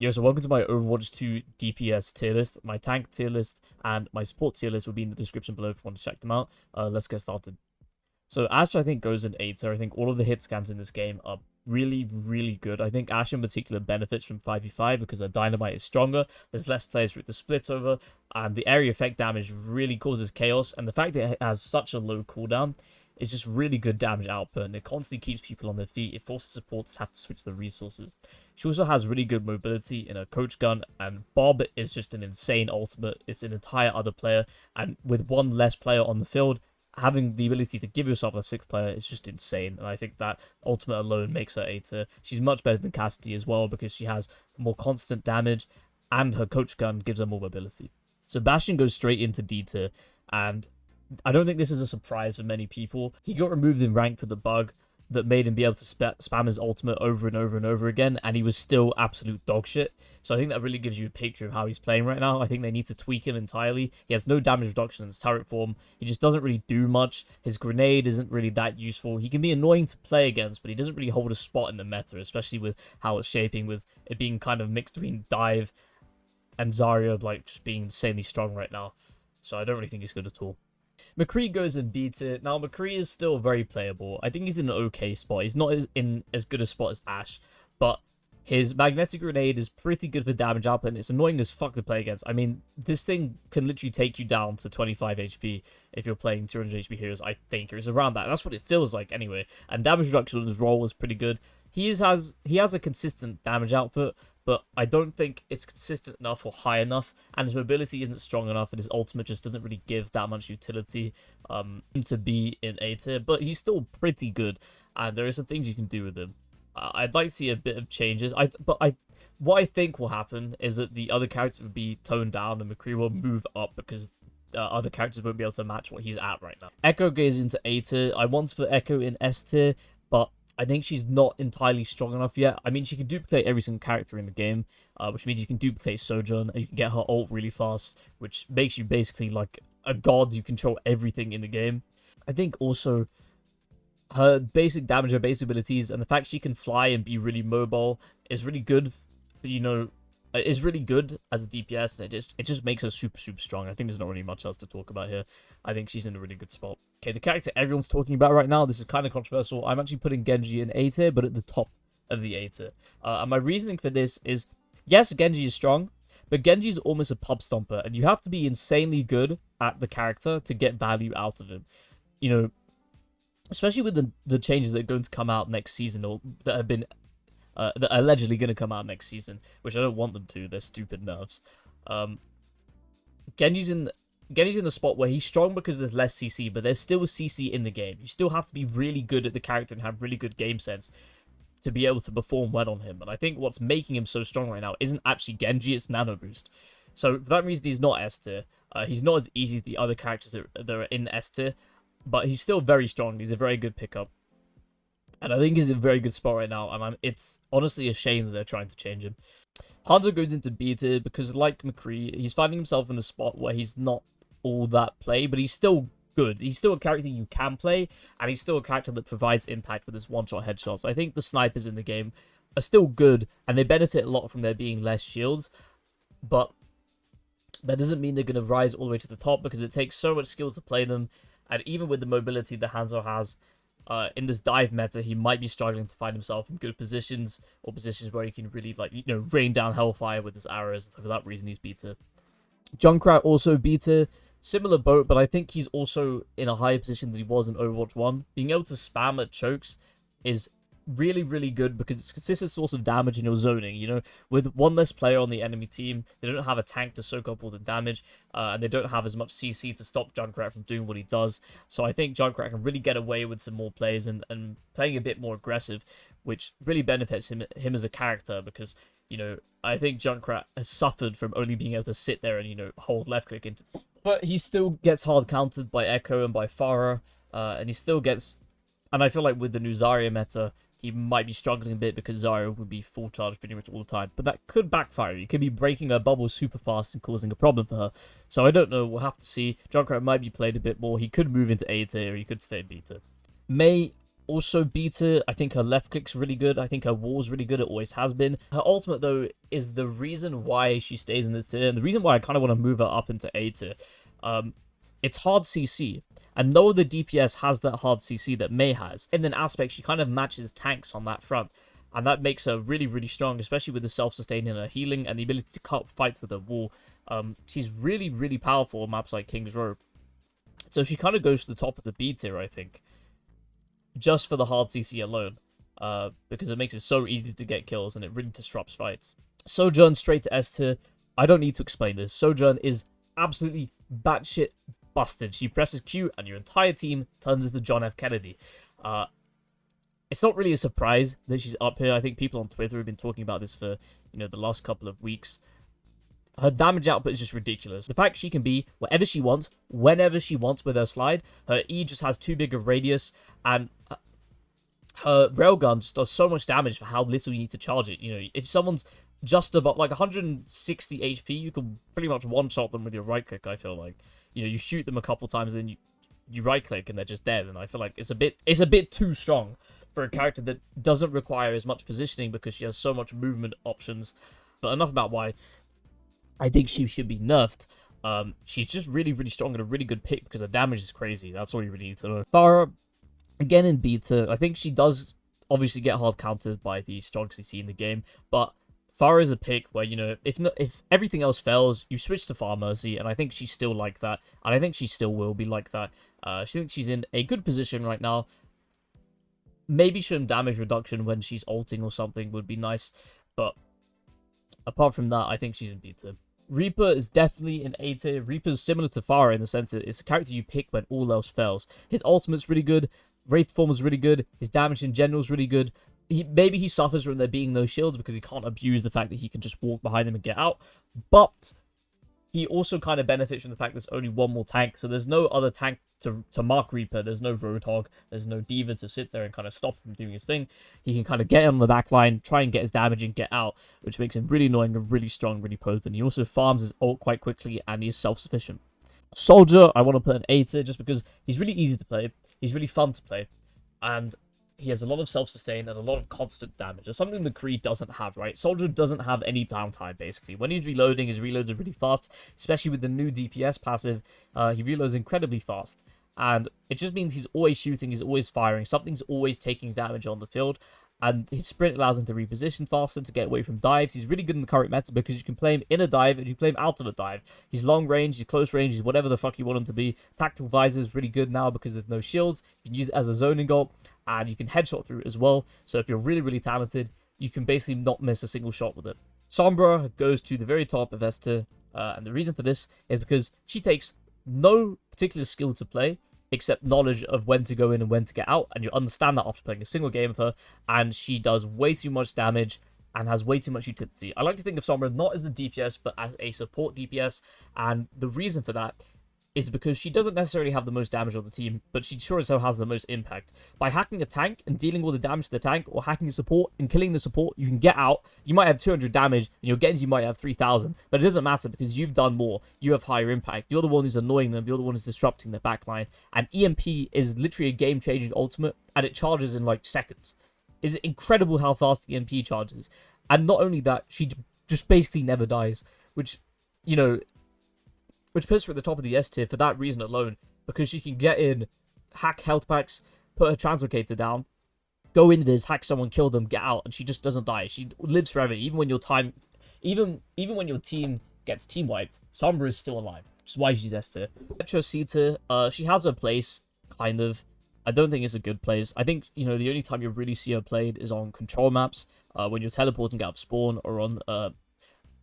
Yo, so welcome to my Overwatch 2 DPS tier list. My tank tier list and my support tier list will be in the description below if you want to check them out. Let's get started. So Ashe, I think, goes in 8. I think all of the hit scans in this game are really good. I think Ashe in particular benefits from 5v5 because her dynamite is stronger, there's less players for it to split over, and the area effect damage really causes chaos, and the fact that it has such a low cooldown is just really good damage output, and it constantly keeps people on their feet. It forces supports to have to switch the resources. She also has really good mobility in her coach gun, and Bob is just an insane ultimate. It's an entire other player, and with one less player on the field, having the ability to give yourself a 6th player is just insane, and I think that ultimate alone makes her A tier. She's much better than Cassidy as well because she has more constant damage, and her coach gun gives her more mobility. So Bastion goes straight into D tier, and I don't think this is a surprise for many people. He got removed in rank for the bug that made him be able to spam his ultimate over and over and over again, and he was still absolute dog shit. So I think that really gives you a picture of how he's playing right now. I think they need to tweak him entirely. He has no damage reduction in his turret form. He just doesn't really do much. His grenade isn't really that useful. He can be annoying to play against, but he doesn't really hold a spot in the meta, especially with how it's shaping, with it being kind of mixed between Dive and Zarya, like, just being insanely strong right now. So I don't really think he's good at all. McCree goes in B tier. Now, McCree is still very playable. I think he's in an okay spot. He's not in as good a spot as Ashe, but his magnetic grenade is pretty good for damage output, and it's annoying as fuck to play against. I mean, this thing can literally take you down to 25 HP if you're playing 200 HP heroes, I think, or it's around that. That's what it feels like anyway. And damage reduction on his roll is pretty good. He has a consistent damage output, but I don't think it's consistent enough or high enough, and his mobility isn't strong enough, and his ultimate just doesn't really give that much utility to be in A tier, but he's still pretty good, and there are some things you can do with him. I'd like to see a bit of changes, what I think will happen is that the other characters will be toned down, and McCree will move up because other characters won't be able to match what he's at right now. Echo goes into A tier. I want to put Echo in S tier, but I think she's not entirely strong enough yet. I mean, she can duplicate every single character in the game, which means you can duplicate Sojourn, and you can get her ult really fast, which makes you basically like a god. You control everything in the game. I think also her basic damage, her basic abilities, and the fact she can fly and be really mobile is really good, is really good as a DPS, and it just makes her super strong. I think there's not really much else to talk about here. I think she's in a really good spot. Okay, the character everyone's talking about right now, this is kind of controversial. I'm actually putting Genji in A tier, but at the top of the A tier. And my reasoning for this is, yes, Genji is strong, but Genji is almost a pub stomper, and you have to be insanely good at the character to get value out of him. You know, especially with the changes that are going to come out next season, or that have been that are allegedly going to come out next season, which I don't want them to. They're stupid nerfs. Genji's in a spot where he's strong because there's less CC, but there's still a CC in the game. You still have to be really good at the character and have really good game sense to be able to perform well on him. And I think what's making him so strong right now isn't actually Genji, it's Nano Boost. So for that reason, he's not S tier. He's not as easy as the other characters that are in S tier, but he's still very strong. He's a very good pickup. And I think he's in a very good spot right now, and it's honestly a shame that they're trying to change him. Hanzo goes into B tier because, like McCree, he's finding himself in a spot where he's not all that play, but he's still good. He's still a character you can play, and he's still a character that provides impact with his one-shot headshots. I think the snipers in the game are still good, and they benefit a lot from there being less shields, but that doesn't mean they're going to rise all the way to the top because it takes so much skill to play them, and even with the mobility that Hanzo has, in this dive meta, he might be struggling to find himself in good positions, or positions where he can really, like, you know, rain down hellfire with his arrows, and so for that reason he's B tier. Junkrat also B tier, similar boat, but I think he's also in a higher position than he was in Overwatch 1. Being able to spam at chokes is really good because it's a consistent source of damage in your zoning. You know, with one less player on the enemy team, they don't have a tank to soak up all the damage, and they don't have as much CC to stop Junkrat from doing what he does. So I think Junkrat can really get away with some more plays and playing a bit more aggressive, which really benefits him as a character because, you know, I think Junkrat has suffered from only being able to sit there and, you know, hold left click into, but he still gets hard countered by Echo and by Farah, and he still gets, and I feel like with the new Zarya meta, he might be struggling a bit because Zarya would be full charge pretty much all the time. But that could backfire. You could be breaking her bubble super fast and causing a problem for her. So I don't know. We'll have to see. Junkrat might be played a bit more. He could move into A tier or he could stay in B tier. Mei also beta. I think her left click's really good. I think her wall's really good. It always has been. Her ultimate, though, is the reason why she stays in this tier, and the reason why I kind of want to move her up into A tier. It's hard CC, and no other DPS has that hard CC that Mei has. In an aspect, she kind of matches tanks on that front, and that makes her really, really strong, especially with the self-sustaining and her healing and the ability to cut fights with her wall. She's really, really powerful on maps like King's Row. So she kind of goes to the top of the B tier, I think, just for the hard CC alone, because it makes it so easy to get kills and it really disrupts fights. Sojourn straight to S tier. I don't need to explain this. Sojourn is absolutely batshit busted. She presses Q and your entire team turns into John F. Kennedy. It's not really a surprise that she's up here. I think people on Twitter have been talking about this for, the last couple of weeks. Her damage output is just ridiculous. The fact she can be wherever she wants, whenever she wants with her slide. Her E just has too big of radius, and her railgun just does so much damage for how little you need to charge it. If someone's just about like 160 HP, you can pretty much one-shot them with your right click, I feel like. You shoot them a couple times, then you right click and they're just dead, and I feel like it's a bit too strong for a character that doesn't require as much positioning because she has so much movement options. But enough about why I think she should be nerfed. She's just really, really strong and a really good pick because her damage is crazy. That's all you really need to know. Pharah, again in beta, I think she does obviously get hard countered by the strong CC in the game, but Pharah is a pick where, if everything else fails, you switch to Far Mercy, and I think she's still like that, and I think she still will be like that. She thinks she's in a good position right now. Maybe some damage reduction when she's ulting or something would be nice, but apart from that, I think she's in beta. Reaper is definitely in A tier. Reaper's similar to Pharah in the sense that it's a character you pick when all else fails. His ultimate's really good, Wraith form is really good, his damage in general is really good. Maybe he suffers from there being no shields because he can't abuse the fact that he can just walk behind them and get out, but he also kind of benefits from the fact there's only one more tank, so there's no other tank to mark Reaper. There's no Roadhog, there's no D.Va to sit there and kind of stop him from doing his thing. He can kind of get on the back line, try and get his damage and get out, which makes him really annoying and really strong, really potent. He also farms his ult quite quickly and he's self-sufficient. Soldier, I want to put an A tier just because he's really easy to play, he's really fun to play, and he has a lot of self-sustain and a lot of constant damage. It's something the Creed doesn't have, right? Soldier doesn't have any downtime, basically. When he's reloading, his reloads are really fast, especially with the new DPS passive. He reloads incredibly fast, and it just means he's always shooting, he's always firing, something's always taking damage on the field, and his sprint allows him to reposition faster, to get away from dives. He's really good in the current meta because you can play him in a dive and you can play him out of a dive. He's long range, he's close range, he's whatever the fuck you want him to be. Tactical visor is really good now because there's no shields. You can use it as a zoning ult, and you can headshot through it as well. So if you're really, really talented, you can basically not miss a single shot with it. Sombra goes to the very top of S tier, and the reason for this is because she takes no particular skill to play, except knowledge of when to go in and when to get out, and you understand that after playing a single game of her, and she does way too much damage and has way too much utility. I like to think of Sombra not as a DPS, but as a support DPS, and the reason for that is because she doesn't necessarily have the most damage on the team, but she sure as hell has the most impact. By hacking a tank and dealing all the damage to the tank, or hacking a support and killing the support, you can get out. You might have 200 damage, and your Genji might have 3,000, but it doesn't matter because you've done more. You have higher impact. You're the one who's annoying them. You're the one who's disrupting their backline. And EMP is literally a game-changing ultimate, and it charges in like seconds. It's incredible how fast EMP charges. And not only that, she just basically never dies, which puts her at the top of the S tier for that reason alone, because she can get in, hack health packs, put her translocator down, go in this, hack someone, kill them, get out, and she just doesn't die. She lives forever, even when even when your team gets team wiped. Sombra is still alive, which is why she's S tier. Petra C tier, she has her place, kind of. I don't think it's a good place. I think, the only time you really see her played is on control maps, when you're teleporting out of spawn, or on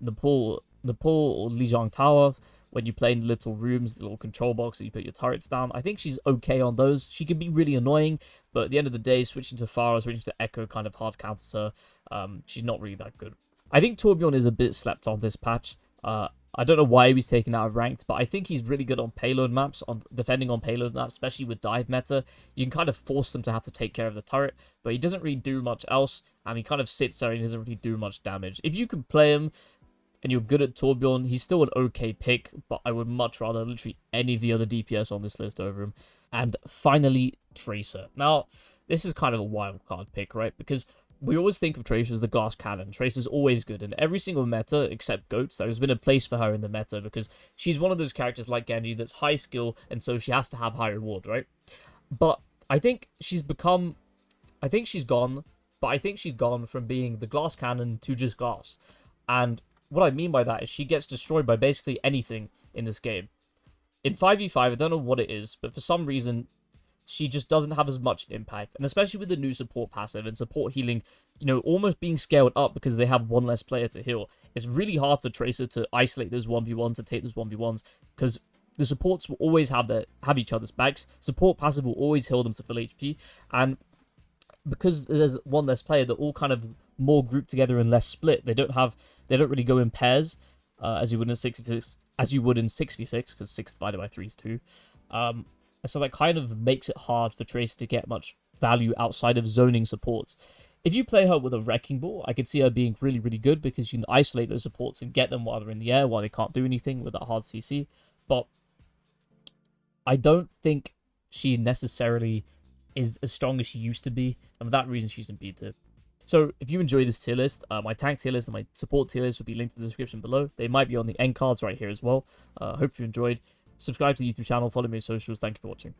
Nepal or Lijiang Tower, when you play in the little rooms, the little control box that you put your turrets down. I think she's okay on those. She can be really annoying, but at the end of the day, switching to Pharah, switching to Echo kind of hard counters her. She's not really that good. I think Torbjorn is a bit slept on this patch. I don't know why he was taken out of ranked, but I think he's really good on payload maps, on defending on payload maps, especially with dive meta. You can kind of force them to have to take care of the turret, but he doesn't really do much else, and he kind of sits there and he doesn't really do much damage. If you can play him, and you're good at Torbjorn, he's still an okay pick, but I would much rather literally any of the other DPS on this list over him. And finally, Tracer. Now, this is kind of a wild card pick, right? Because we always think of Tracer as the glass cannon. Tracer's always good in every single meta except Goats. There has been a place for her in the meta because she's one of those characters like Genji that's high skill, and so she has to have high reward, right? But I think she's become... I think she's gone, but I think she's gone from being the glass cannon to just glass. And what I mean by that is she gets destroyed by basically anything in this game. In 5v5, I don't know what it is, but for some reason, she just doesn't have as much impact. And especially with the new support passive and support healing, you know, almost being scaled up because they have one less player to heal. It's really hard for Tracer to isolate those 1v1s, to take those 1v1s, because the supports will always have each other's backs. Support passive will always heal them to full HP, and because there's one less player, they're all kind of more grouped together and less split. They don't really go in pairs as you would in 6v6, because 6 divided by 3 is 2. So that kind of makes it hard for Tracer to get much value outside of zoning supports. If you play her with a Wrecking Ball, I could see her being really, really good because you can isolate those supports and get them while they're in the air, while they can't do anything with that hard CC. But I don't think she necessarily is as strong as she used to be, and for that reason she's in B2. So if you enjoy this tier list, my tank tier list and my support tier list will be linked in the description below. They might be on the end cards right here as well. Hope you enjoyed. Subscribe to the YouTube channel, follow me on socials. Thank you for watching.